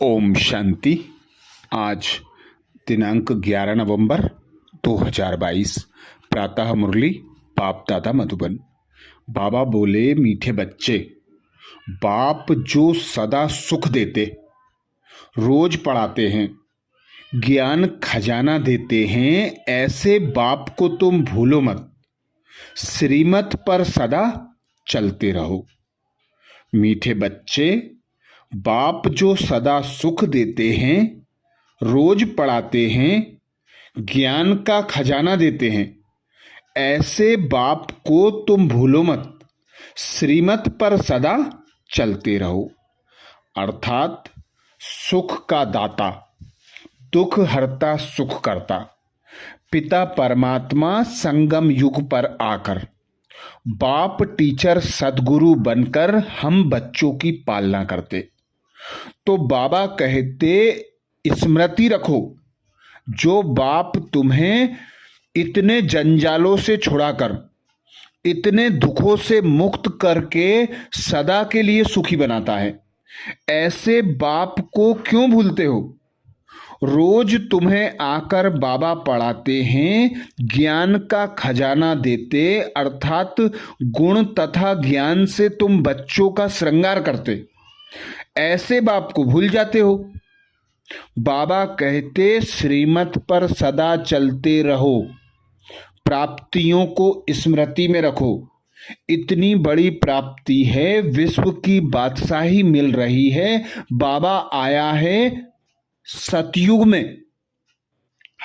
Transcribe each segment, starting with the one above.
ओम शांति। आज दिनांक 11 नवंबर 2022 प्रातः मुरली बाप दादा मधुबन। बाबा बोले, मीठे बच्चे, बाप जो सदा सुख देते, रोज पढ़ाते हैं, ज्ञान खजाना देते हैं, ऐसे बाप को तुम भूलो मत। श्रीमत पर सदा चलते रहो। मीठे बच्चे, बाप जो सदा सुख देते हैं, रोज पढ़ाते हैं, ज्ञान का खजाना देते हैं, ऐसे बाप को तुम भूलो मत। श्रीमत पर सदा चलते रहो। अर्थात सुख का दाता, दुख हरता, सुख करता पिता परमात्मा संगम युग पर आकर बाप टीचर सदगुरु बनकर हम बच्चों की पालना करते। तो बाबा कहते, स्मृति रखो, जो बाप तुम्हें इतने जंजालों से छुड़ाकर, इतने दुखों से मुक्त करके सदा के लिए सुखी बनाता है, ऐसे बाप को क्यों भूलते हो। रोज तुम्हें आकर बाबा पढ़ाते हैं, ज्ञान का खजाना देते, अर्थात गुण तथा ज्ञान से तुम बच्चों का श्रृंगार करते, ऐसे बाप को भूल जाते हो। बाबा कहते, श्रीमत पर सदा चलते रहो, प्राप्तियों को स्मृति में रखो। इतनी बड़ी प्राप्ति है, विश्व की बादशाही मिल रही है। बाबा आया है सतयुग में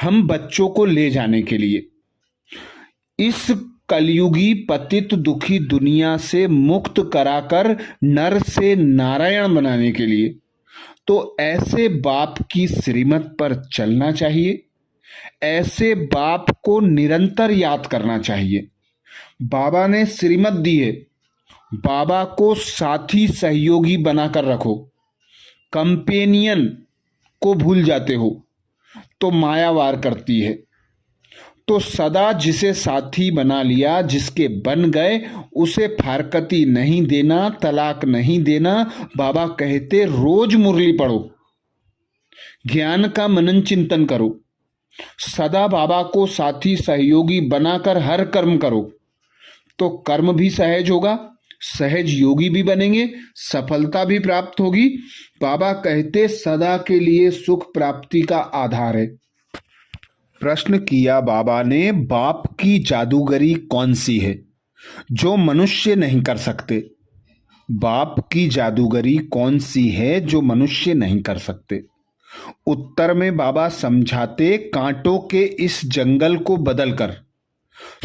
हम बच्चों को ले जाने के लिए, इस कलयुगी पतित दुखी दुनिया से मुक्त कराकर नर से नारायण बनाने के लिए। तो ऐसे बाप की श्रीमत पर चलना चाहिए, ऐसे बाप को निरंतर याद करना चाहिए। बाबा ने श्रीमत दी है, बाबा को साथी सहयोगी बनाकर रखो। कंपेनियन को भूल जाते हो तो माया वार करती है। तो सदा जिसे साथी बना लिया, जिसके बन गए, उसे फारकती नहीं देना, तलाक नहीं देना। बाबा कहते, रोज मुरली पढ़ो, ज्ञान का मनन चिंतन करो, सदा बाबा को साथी सहयोगी बनाकर हर कर्म करो, तो कर्म भी सहज होगा, सहज योगी भी बनेंगे, सफलता भी प्राप्त होगी। बाबा कहते, सदा के लिए सुख प्राप्ति का आधार है। प्रश्न किया बाबा ने, बाप की जादूगरी कौन सी है जो मनुष्य नहीं कर सकते। बाप की जादूगरी कौन सी है जो मनुष्य नहीं कर सकते। उत्तर में बाबा समझाते, कांटों के इस जंगल को बदलकर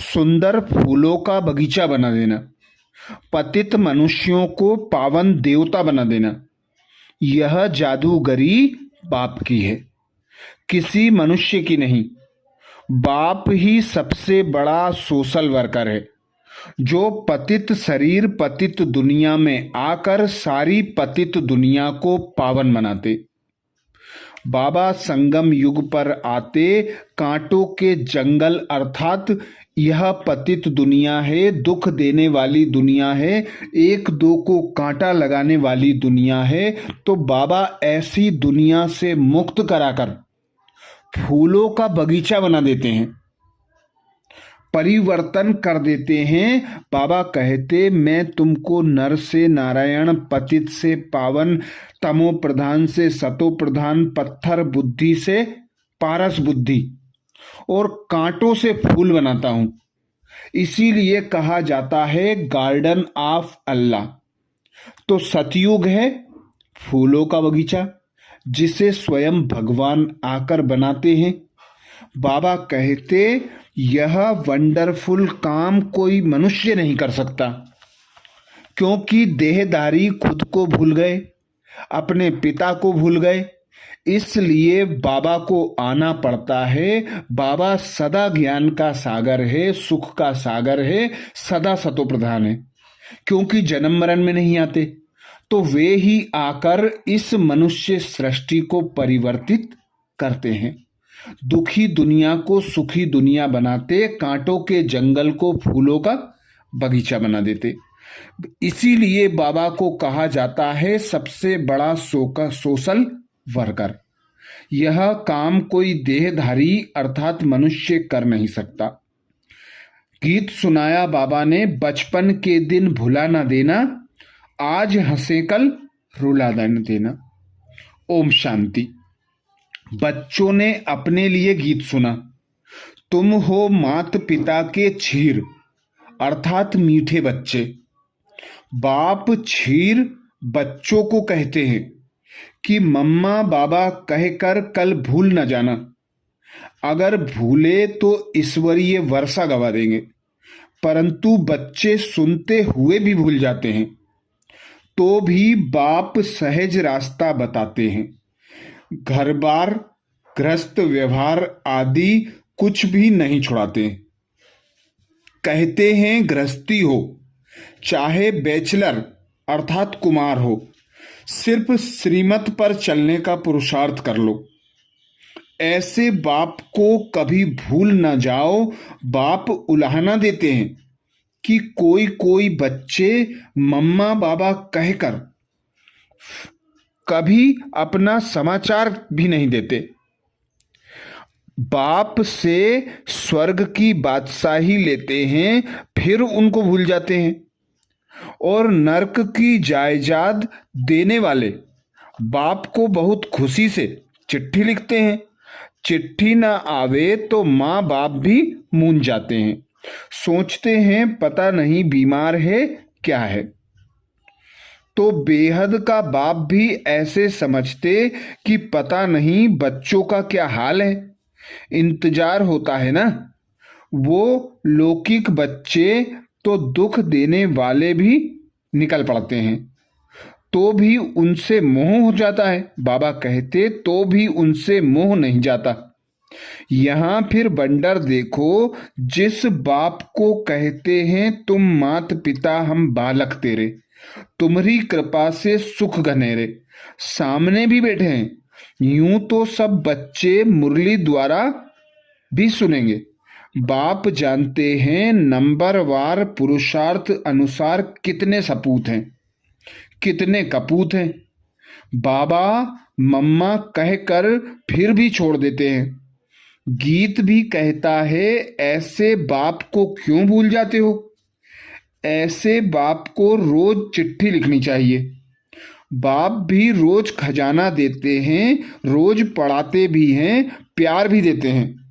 सुंदर फूलों का बगीचा बना देना, पतित मनुष्यों को पावन देवता बना देना, यह जादूगरी बाप की है, किसी मनुष्य की नहीं। बाप ही सबसे बड़ा सोशल वर्कर है, जो पतित शरीर पतित दुनिया में आकर सारी पतित दुनिया को पावन बनाते। बाबा संगम युग पर आते, कांटों के जंगल अर्थात यह पतित दुनिया है, दुख देने वाली दुनिया है, एक दो को कांटा लगाने वाली दुनिया है। तो बाबा ऐसी दुनिया से मुक्त कराकर फूलों का बगीचा बना देते हैं, परिवर्तन कर देते हैं। बाबा कहते, मैं तुमको नर से नारायण, पतित से पावन, तमो प्रधान से सतो प्रधान, पत्थर बुद्धि से पारस बुद्धि और कांटों से फूल बनाता हूं। इसीलिए कहा जाता है गार्डन ऑफ अल्लाह। तो सतयुग है फूलों का बगीचा, जिसे स्वयं भगवान आकर बनाते हैं। बाबा कहते, यह वंडरफुल काम कोई मनुष्य नहीं कर सकता, क्योंकि देहधारी खुद को भूल गए, अपने पिता को भूल गए, इसलिए बाबा को आना पड़ता है। बाबा सदा ज्ञान का सागर है, सुख का सागर है, सदा सतो प्रधान है, क्योंकि जन्म मरण में नहीं आते। तो वे ही आकर इस मनुष्य सृष्टि को परिवर्तित करते हैं, दुखी दुनिया को सुखी दुनिया बनाते, कांटों के जंगल को फूलों का बगीचा बना देते। इसीलिए बाबा को कहा जाता है सबसे बड़ा सोशल वर्कर। यह काम कोई देहधारी अर्थात मनुष्य कर नहीं सकता। गीत सुनाया बाबा ने, बचपन के दिन भुला न देना, आज हंसे कल रुला न देना। ओम शांति। बच्चों ने अपने लिए गीत सुना। तुम हो मात पिता के क्षीर अर्थात मीठे बच्चे। बाप क्षीर बच्चों को कहते हैं कि मम्मा बाबा कहकर कल भूल न जाना। अगर भूले तो ईश्वरीय वर्षा गवा देंगे, परंतु बच्चे सुनते हुए भी भूल जाते हैं, तो भी बाप सहज रास्ता बताते हैं। घर बार गृहस्थ व्यवहार आदि कुछ भी नहीं छुड़ाते। कहते हैं गृहस्थी हो चाहे बैचलर अर्थात कुमार हो, सिर्फ श्रीमत पर चलने का पुरुषार्थ कर लो। ऐसे बाप को कभी भूल न जाओ। बाप उलाहना देते हैं कि कोई कोई बच्चे मम्मा बाबा कहकर कभी अपना समाचार भी नहीं देते। बाप से स्वर्ग की बादशाही लेते हैं, फिर उनको भूल जाते हैं। और नरक की जायदाद देने वाले बाप को बहुत खुशी से चिट्ठी लिखते हैं। चिट्ठी ना आवे तो माँ बाप भी मूंझ जाते हैं, सोचते हैं पता नहीं बीमार है क्या है। तो बेहद का बाप भी ऐसे समझते कि पता नहीं बच्चों का क्या हाल है। इंतजार होता है ना। वो लौकिक बच्चे तो दुख देने वाले भी निकल पड़ते हैं, तो भी उनसे मोह हो जाता है। बाबा कहते तो भी उनसे मोह नहीं जाता। यहाँ फिर बंडर देखो, जिस बाप को कहते हैं तुम मात पिता हम बालक तेरे, तुम्हारी कृपा से सुख घनेरे, सामने भी बैठे हैं। यूं तो सब बच्चे मुरली द्वारा भी सुनेंगे। बाप जानते हैं नंबरवार पुरुषार्थ अनुसार कितने सपूत हैं, कितने कपूत हैं। बाबा मम्मा कहकर फिर भी छोड़ देते हैं। गीत भी कहता है ऐसे बाप को क्यों भूल जाते हो। ऐसे बाप को रोज चिट्ठी लिखनी चाहिए। बाप भी रोज खजाना देते हैं, रोज पढ़ाते भी हैं, प्यार भी देते हैं।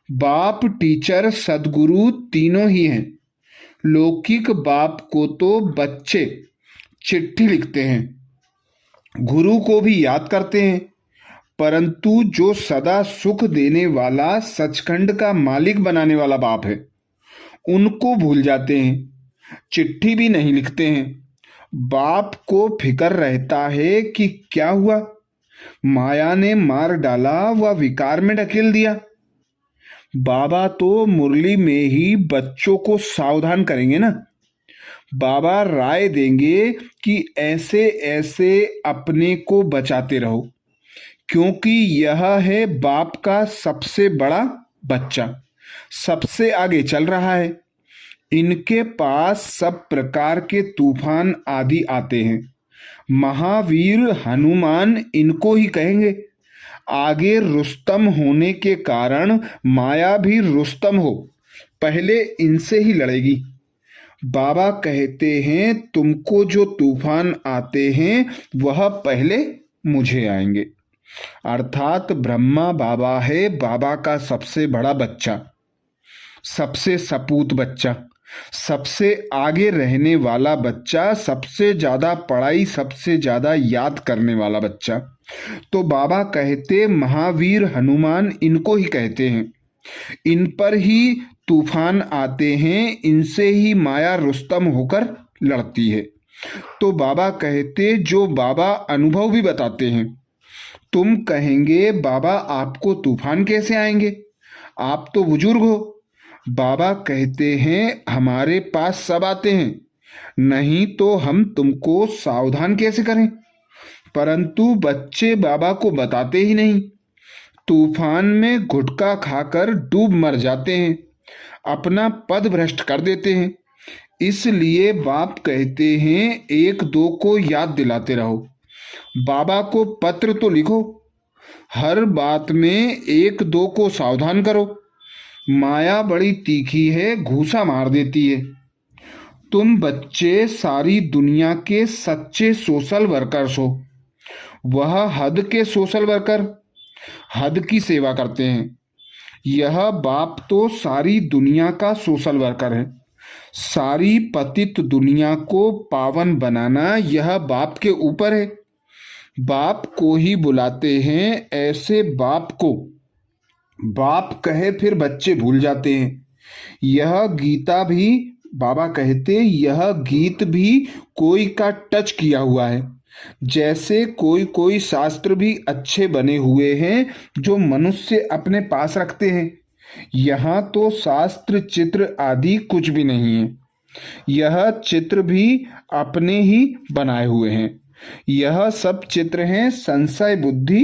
बाप टीचर सदगुरु तीनों ही हैं। लौकिक बाप को तो बच्चे चिट्ठी लिखते हैं, गुरु को भी याद करते हैं, परंतु जो सदा सुख देने वाला सचखंड का मालिक बनाने वाला बाप है, उनको भूल जाते हैं, चिट्ठी भी नहीं लिखते हैं। बाप को फिक्र रहता है कि क्या हुआ, माया ने मार डाला व विकार में ढकेल दिया। बाबा तो मुरली में ही बच्चों को सावधान करेंगे ना। बाबा राय देंगे कि ऐसे ऐसे अपने को बचाते रहो, क्योंकि यह है बाप का सबसे बड़ा बच्चा, सबसे आगे चल रहा है। इनके पास सब प्रकार के तूफान आदि आते हैं। महावीर हनुमान इनको ही कहेंगे। आगे रुस्तम होने के कारण माया भी रुस्तम हो, पहले इनसे ही लड़ेगी। बाबा कहते हैं तुमको जो तूफान आते हैं वह पहले मुझे आएंगे। अर्थात ब्रह्मा बाबा है बाबा का सबसे बड़ा बच्चा, सबसे सपूत बच्चा, सबसे आगे रहने वाला बच्चा, सबसे ज्यादा पढ़ाई सबसे ज्यादा याद करने वाला बच्चा। तो बाबा कहते महावीर हनुमान इनको ही कहते हैं। इन पर ही तूफान आते हैं, इनसे ही माया रुस्तम होकर लड़ती है। तो बाबा कहते, जो बाबा अनुभव भी बताते हैं। तुम कहेंगे बाबा आपको तूफान कैसे आएंगे, आप तो बुजुर्ग हो। बाबा कहते हैं हमारे पास सब आते हैं, नहीं तो हम तुमको सावधान कैसे करें। परंतु बच्चे बाबा को बताते ही नहीं, तूफान में गुटखा खाकर डूब मर जाते हैं, अपना पद भ्रष्ट कर देते हैं। इसलिए बाप कहते हैं एक दो को याद दिलाते रहो। बाबा को पत्र तो लिखो, हर बात में एक दो को सावधान करो। माया बड़ी तीखी है, घूसा मार देती है। तुम बच्चे सारी दुनिया के सच्चे सोशल वर्कर्स हो। वह हद के सोशल वर्कर हद की सेवा करते हैं। यह बाप तो सारी दुनिया का सोशल वर्कर है। सारी पतित दुनिया को पावन बनाना यह बाप के ऊपर है। बाप को ही बुलाते हैं। ऐसे बाप को बाप कहे फिर बच्चे भूल जाते हैं। यह गीता भी बाबा कहते, यह गीत भी कोई का टच किया हुआ है। जैसे कोई कोई शास्त्र भी अच्छे बने हुए हैं जो मनुष्य अपने पास रखते हैं। यहाँ तो शास्त्र चित्र आदि कुछ भी नहीं है। यह चित्र भी अपने ही बनाए हुए हैं। यह सब चित्र हैं संशय बुद्धि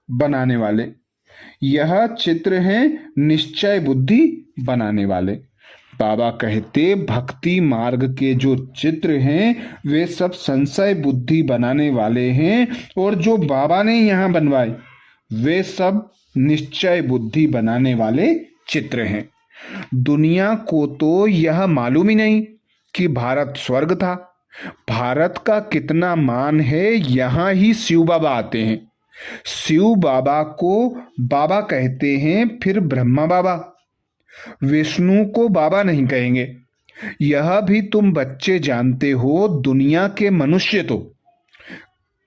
बनाने वाले। यह चित्र हैं निश्चय बुद्धि बनाने वाले। बाबा कहते भक्ति मार्ग के जो चित्र हैं वे सब संशय बुद्धि बनाने वाले हैं, और जो बाबा ने यहाँ बनवाए वे सब निश्चय बुद्धि बनाने वाले चित्र हैं। दुनिया को तो यह मालूम ही नहीं कि भारत स्वर्ग था। भारत का कितना मान है। यहाँ ही शिव बाबा आते हैं। शिव बाबा को बाबा कहते हैं, फिर ब्रह्मा बाबा। विष्णु को बाबा नहीं कहेंगे। यह भी तुम बच्चे जानते हो। दुनिया के मनुष्य तो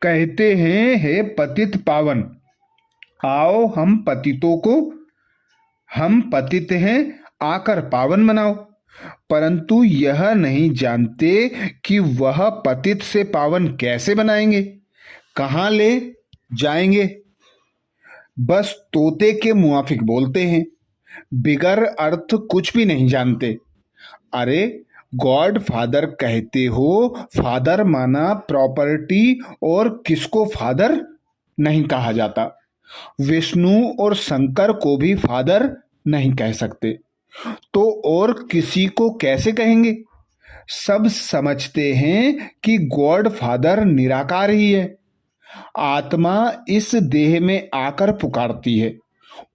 कहते हैं, हे पतित पावन, आओ हम पतितों को, हम पतित हैं, आकर पावन बनाओ। परंतु यह नहीं जानते कि वह पतित से पावन कैसे बनाएंगे, कहाँ ले जाएंगे। बस तोते के मुआफिक बोलते हैं, बिगर अर्थ कुछ भी नहीं जानते। अरे गॉड फादर कहते हो, फादर माना प्रॉपर्टी, और किसको फादर नहीं कहा जाता। विष्णु और शंकर को भी फादर नहीं कह सकते, तो और किसी को कैसे कहेंगे। सब समझते हैं कि गॉड फादर निराकार ही है। आत्मा इस देह में आकर पुकारती है,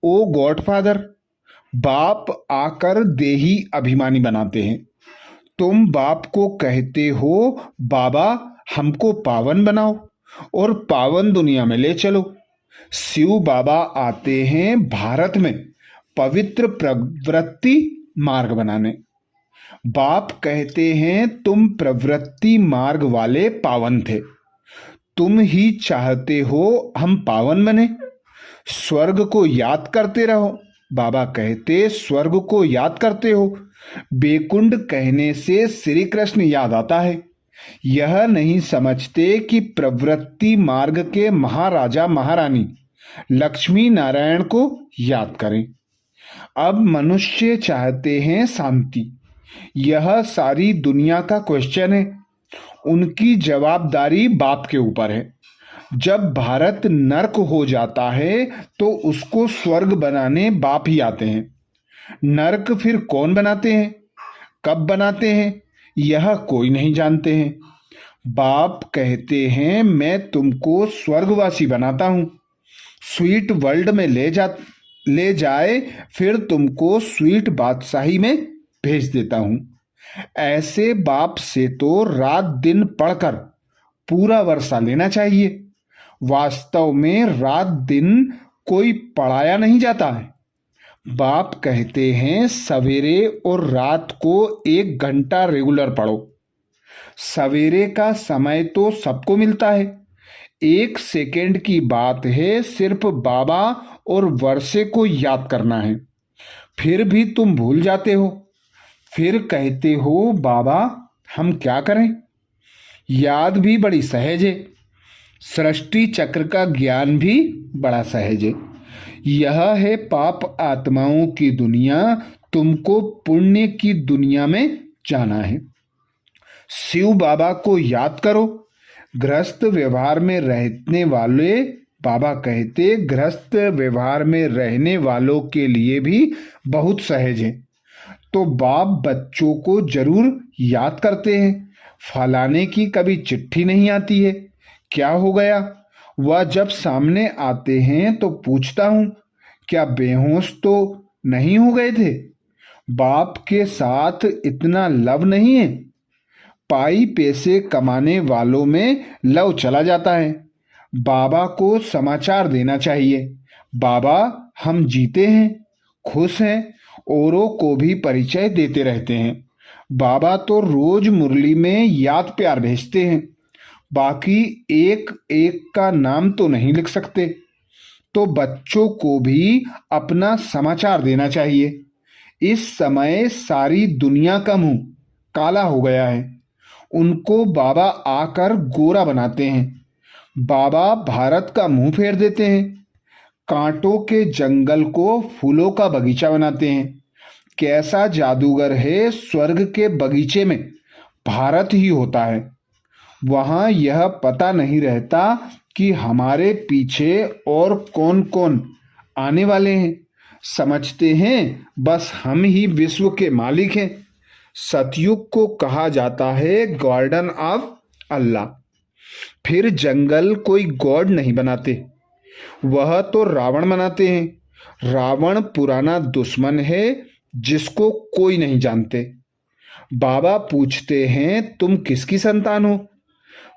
ओ गॉड फादर। बाप आकर देही अभिमानी बनाते हैं। तुम बाप को कहते हो, बाबा हमको पावन बनाओ और पावन दुनिया में ले चलो। शिव बाबा आते हैं भारत में पवित्र प्रवृत्ति मार्ग बनाने। बाप कहते हैं, तुम प्रवृत्ति मार्ग वाले पावन थे। तुम ही चाहते हो हम पावन बने। स्वर्ग को याद करते रहो। बाबा कहते, स्वर्ग को याद करते हो। बेकुंड कहने से श्री कृष्ण याद आता है। यह नहीं समझते कि प्रवृत्ति मार्ग के महाराजा महारानी लक्ष्मी नारायण को याद करें। अब मनुष्य चाहते हैं शांति। यह सारी दुनिया का क्वेश्चन है। उनकी जवाबदारी बाप के ऊपर है। जब भारत नर्क हो जाता है तो उसको स्वर्ग बनाने बाप ही आते हैं। नर्क फिर कौन बनाते हैं, कब बनाते हैं, यह कोई नहीं जानते हैं। बाप कहते हैं, मैं तुमको स्वर्गवासी बनाता हूँ। स्वीट वर्ल्ड में ले जाए, फिर तुमको स्वीट बादशाही में भेज देता हूँ। ऐसे बाप से तो रात दिन पढ़कर पूरा वर्षा लेना चाहिए। वास्तव में रात दिन कोई पढ़ाया नहीं जाता है। बाप कहते हैं, सवेरे और रात को 1 घंटा रेगुलर पढ़ो। सवेरे का समय तो सबको मिलता है। 1 सेकेंड की बात है, सिर्फ बाबा और वर्षे को याद करना है। फिर भी तुम भूल जाते हो। फिर कहते हो, बाबा हम क्या करें। याद भी बड़ी सहज है। सृष्टि चक्र का ज्ञान भी बड़ा सहज है। यह है पाप आत्माओं की दुनिया। तुमको पुण्य की दुनिया में जाना है। शिव बाबा को याद करो। गृहस्थ व्यवहार में रहने वाले, बाबा कहते, गृहस्थ व्यवहार में रहने वालों के लिए भी बहुत सहज है। तो बाप बच्चों को जरूर याद करते हैं। फलाने की कभी चिट्ठी नहीं आती है, क्या हो गया। वह जब सामने आते हैं तो पूछता हूँ, क्या बेहोश तो नहीं हो गए थे? बाप के साथ इतना लव नहीं है। पाई पैसे कमाने वालों में लव चला जाता है। बाबा को समाचार देना चाहिए, बाबा हम जीते हैं, खुश हैं, औरों को भी परिचय देते रहते हैं। बाबा तो रोज मुरली में याद प्यार भेजते हैं, बाकी एक एक का नाम तो नहीं लिख सकते। तो बच्चों को भी अपना समाचार देना चाहिए। इस समय सारी दुनिया का मुंह काला हो गया है, उनको बाबा आकर गोरा बनाते हैं। बाबा भारत का मुंह फेर देते हैं, कांटों के जंगल को फूलों का बगीचा बनाते हैं। कैसा जादूगर है, स्वर्ग के बगीचे में भारत ही होता है। वहां यह पता नहीं रहता कि हमारे पीछे और कौन कौन आने वाले हैं। समझते हैं बस हम ही विश्व के मालिक हैं। सतयुग को कहा जाता है गार्डन ऑफ अल्लाह। फिर जंगल कोई गॉड नहीं बनाते, वह तो रावण बनाते हैं। रावण पुराना दुश्मन है जिसको कोई नहीं जानते। बाबा पूछते हैं तुम किसकी संतान हो?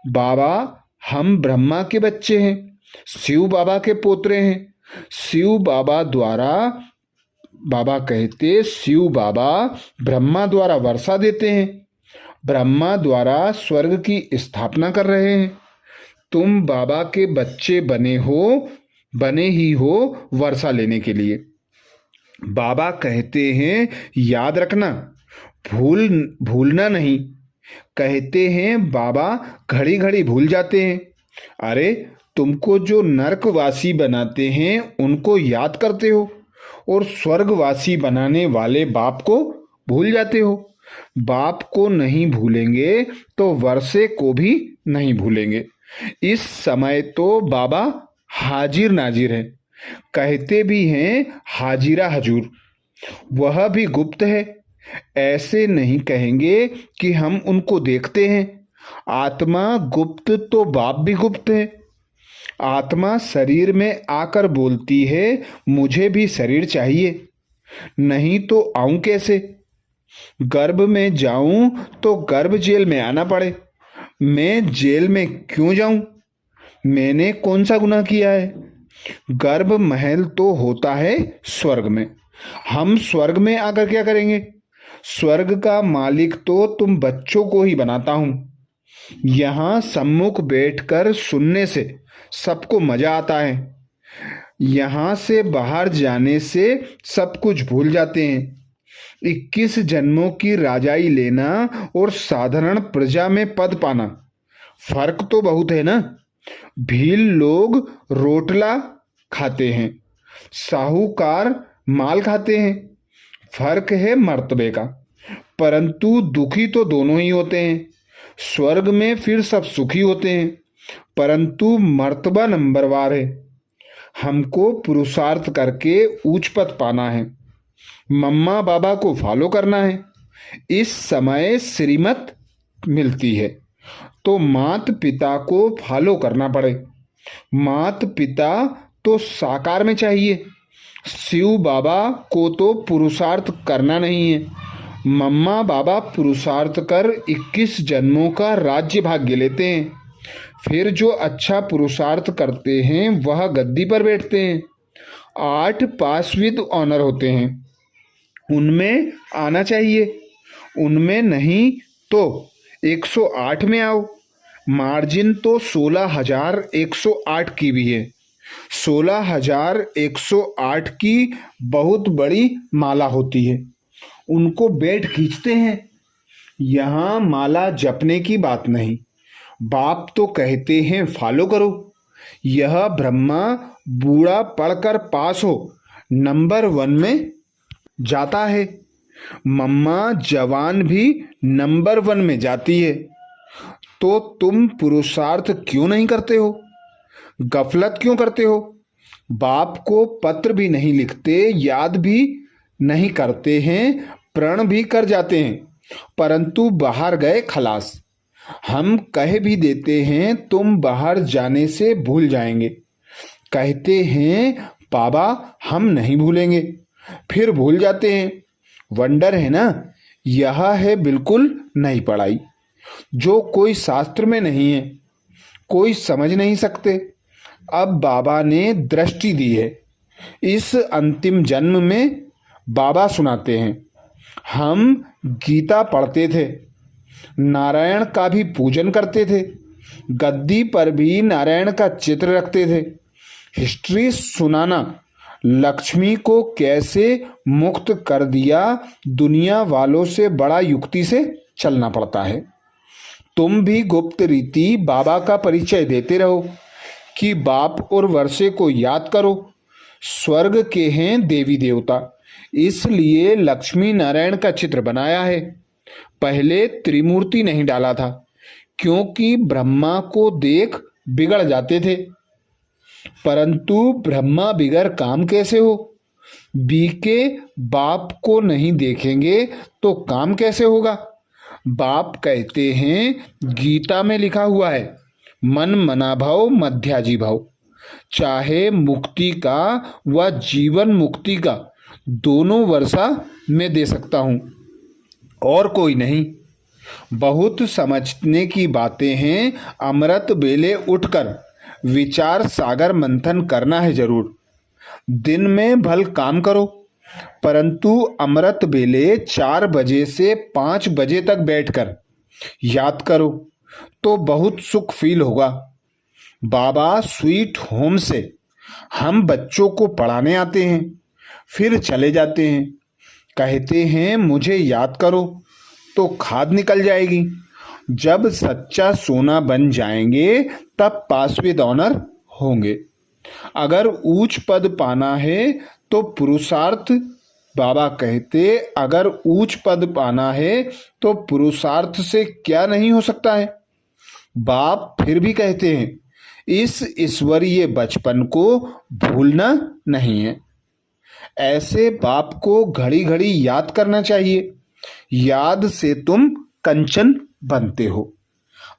बाबा हम ब्रह्मा के बच्चे हैं, शिव बाबा के पोतरे हैं। शिव बाबा द्वारा बाबा कहते शिव बाबा ब्रह्मा द्वारा वर्षा देते हैं, ब्रह्मा द्वारा स्वर्ग की स्थापना कर रहे हैं। तुम बाबा के बच्चे बने ही हो वर्षा लेने के लिए। बाबा कहते हैं याद रखना, भूलना नहीं। कहते हैं बाबा घड़ी घड़ी भूल जाते हैं। अरे तुमको जो नरकवासी बनाते हैं उनको याद करते हो, और स्वर्गवासी बनाने वाले बाप को भूल जाते हो। बाप को नहीं भूलेंगे तो वर्षे को भी नहीं भूलेंगे। इस समय तो बाबा हाजिर नाजिर है, कहते भी हैं हाजिरा हजूर। वह भी गुप्त है, ऐसे नहीं कहेंगे कि हम उनको देखते हैं। आत्मा गुप्त तो बाप भी गुप्त है। आत्मा शरीर में आकर बोलती है मुझे भी शरीर चाहिए, नहीं तो आऊं कैसे? गर्भ में जाऊं तो गर्भ जेल में आना पड़े। मैं जेल में क्यों जाऊं? मैंने कौन सा गुनाह किया है? गर्भ महल तो होता है स्वर्ग में, हम स्वर्ग में आकर क्या करेंगे? स्वर्ग का मालिक तो तुम बच्चों को ही बनाता हूं। यहाँ सम्मुख बैठकर सुनने से सबको मजा आता है, यहाँ से बाहर जाने से सब कुछ भूल जाते हैं। 21 जन्मों की राजाई लेना और साधारण प्रजा में पद पाना, फर्क तो बहुत है ना। भील लोग रोटला खाते हैं, साहूकार माल खाते हैं। फर्क है मर्तबे का, परंतु दुखी तो दोनों ही होते हैं। स्वर्ग में फिर सब सुखी होते हैं, परंतु मर्तबा नंबरवार है। हमको पुरुषार्थ करके ऊंच पद पाना है, मम्मा बाबा को फॉलो करना है। इस समय श्रीमत मिलती है तो मात पिता को फॉलो करना पड़े। मात पिता तो साकार में चाहिए, शिव बाबा को तो पुरुषार्थ करना नहीं है। मम्मा बाबा पुरुषार्थ कर 21 जन्मों का राज्य भाग्य लेते हैं। फिर जो अच्छा पुरुषार्थ करते हैं वह गद्दी पर बैठते हैं। 8 पास विद ऑनर होते हैं, उनमें आना चाहिए। उनमें नहीं तो 108 में आओ। मार्जिन तो 16,108 की भी है। 16,108 की बहुत बड़ी माला होती है, उनको बैठ खींचते हैं। यहाँ माला जपने की बात नहीं, बाप तो कहते हैं फॉलो करो। यह ब्रह्मा बूढ़ा पढ़कर पास हो नंबर 1 में जाता है, मम्मा जवान भी नंबर 1 में जाती है। तो तुम पुरुषार्थ क्यों नहीं करते हो? गफलत क्यों करते हो? बाप को पत्र भी नहीं लिखते, याद भी नहीं करते हैं, प्रण भी कर जाते हैं, परंतु बाहर गए खलास। हम कह भी देते हैं तुम बाहर जाने से भूल जाएंगे, कहते हैं बाबा हम नहीं भूलेंगे, फिर भूल जाते हैं। वंडर है ना, यह है बिल्कुल नई पढ़ाई जो कोई शास्त्र में नहीं है, कोई समझ नहीं सकते। अब बाबा ने दृष्टि दी है, इस अंतिम जन्म में बाबा सुनाते हैं। हम गीता पढ़ते थे, नारायण का भी पूजन करते थे, गद्दी पर भी नारायण का चित्र रखते थे। हिस्ट्री सुनाना लक्ष्मी को कैसे मुक्त कर दिया, दुनिया वालों से बड़ा युक्ति से चलना पड़ता है। तुम भी गुप्त रीति बाबा का परिचय देते रहो कि बाप और वर्षे को याद करो, स्वर्ग के हैं देवी देवता, इसलिए लक्ष्मी नारायण का चित्र बनाया है। पहले त्रिमूर्ति नहीं डाला था क्योंकि ब्रह्मा को देख बिगड़ जाते थे, परंतु ब्रह्मा बिगड़ काम कैसे हो? बीके बाप को नहीं देखेंगे तो काम कैसे होगा? बाप कहते हैं गीता में लिखा हुआ है, मन मना भाव मध्याजी भाव, चाहे मुक्ति का व जीवन मुक्ति का दोनों वर्षा मैं दे सकता हूँ और कोई नहीं। बहुत समझने की बातें हैं, अमृत बेले उठकर विचार सागर मंथन करना है जरूर। दिन में भल काम करो, परंतु अमृत बेले 4 बजे से 5 बजे तक बैठकर याद करो तो बहुत सुख फील होगा। बाबा स्वीट होम से हम बच्चों को पढ़ाने आते हैं, फिर चले जाते हैं, कहते हैं मुझे याद करो तो खाद निकल जाएगी। जब सच्चा सोना बन जाएंगे तब पास विद ऑनर होंगे। अगर ऊंच पद पाना है तो पुरुषार्थ, बाबा कहते अगर ऊंच पद पाना है तो पुरुषार्थ से क्या नहीं हो सकता है। बाप फिर भी कहते हैं इस ईश्वरीय बचपन को भूलना नहीं है। ऐसे बाप को घड़ी घड़ी याद करना चाहिए, याद से तुम कंचन बनते हो।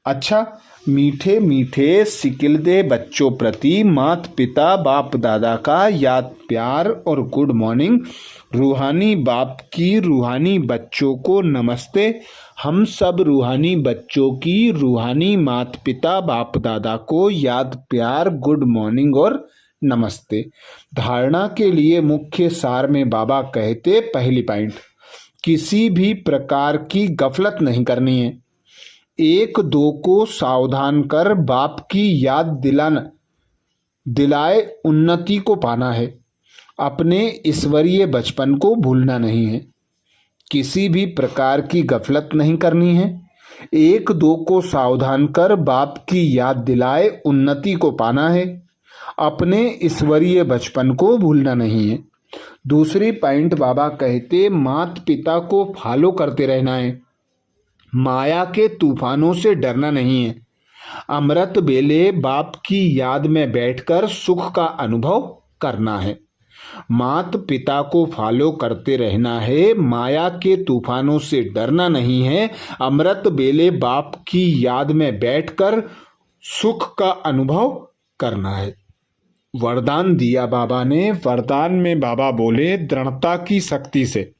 अच्छा, मीठे मीठे सिकिलदे बच्चों प्रति माता पिता बाप दादा का याद प्यार और गुड मॉर्निंग। रूहानी बाप की रूहानी बच्चों को नमस्ते। हम सब रूहानी बच्चों की रूहानी माता पिता बाप दादा को याद प्यार गुड मॉर्निंग और नमस्ते। धारणा के लिए मुख्य सार में बाबा कहते, पहली पॉइंट, किसी भी प्रकार की गफलत नहीं करनी है। 1-2 को सावधान कर बाप की याद दिलाए उन्नति को पाना है। अपने ईश्वरीय बचपन को भूलना नहीं है। किसी भी प्रकार की गफलत नहीं करनी है। 1-2 को सावधान कर बाप की याद दिलाए उन्नति को पाना है। अपने ईश्वरीय बचपन को भूलना नहीं है। दूसरी पॉइंट बाबा कहते, माता पिता को फॉलो करते रहना है। माया के तूफानों से डरना नहीं है। अमृत बेले बाप की याद में बैठकर सुख का अनुभव करना है। माता पिता को फॉलो करते रहना है, माया के तूफानों से डरना नहीं है। अमृत बेले बाप की याद में बैठकर सुख का अनुभव करना है। वरदान दिया बाबा ने। वरदान में बाबा बोले, दृढ़ता की शक्ति से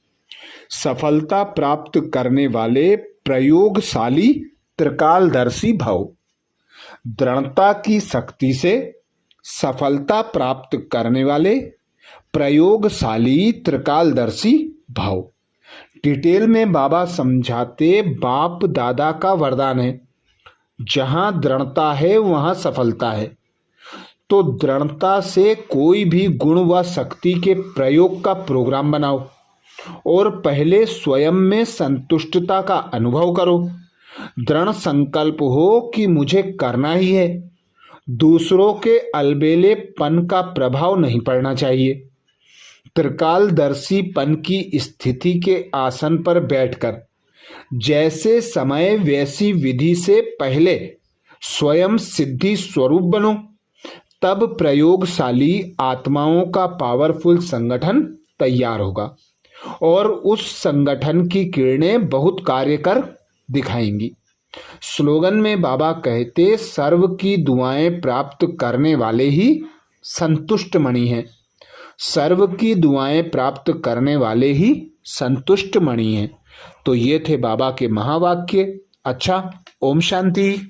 सफलता प्राप्त करने वाले प्रयोगशाली त्रिकालदर्शी भव। दृढ़ता की शक्ति से सफलता प्राप्त करने वाले प्रयोगशाली त्रिकालदर्शी भव। डिटेल में बाबा समझाते, बाप दादा का वरदान है, जहां दृढ़ता है वहां सफलता है। तो दृढ़ता से कोई भी गुण व शक्ति के प्रयोग का प्रोग्राम बनाओ और पहले स्वयं में संतुष्टता का अनुभव करो। दृढ़ संकल्प हो कि मुझे करना ही है। दूसरों के अलबेलेपन का प्रभाव नहीं पड़ना चाहिए। त्रिकालदर्शीपन की स्थिति के आसन पर बैठकर जैसे समय वैसी विधि से पहले स्वयं सिद्धि स्वरूप बनो, तब प्रयोगशाली आत्माओं का पावरफुल संगठन तैयार होगा और उस संगठन की किरणें बहुत कार्य कर दिखाएंगी। स्लोगन में बाबा कहते, सर्व की दुआएं प्राप्त करने वाले ही संतुष्ट मणि हैं। सर्व की दुआएं प्राप्त करने वाले ही संतुष्ट मणि हैं। तो ये थे बाबा के महावाक्य। अच्छा, ओम शांति।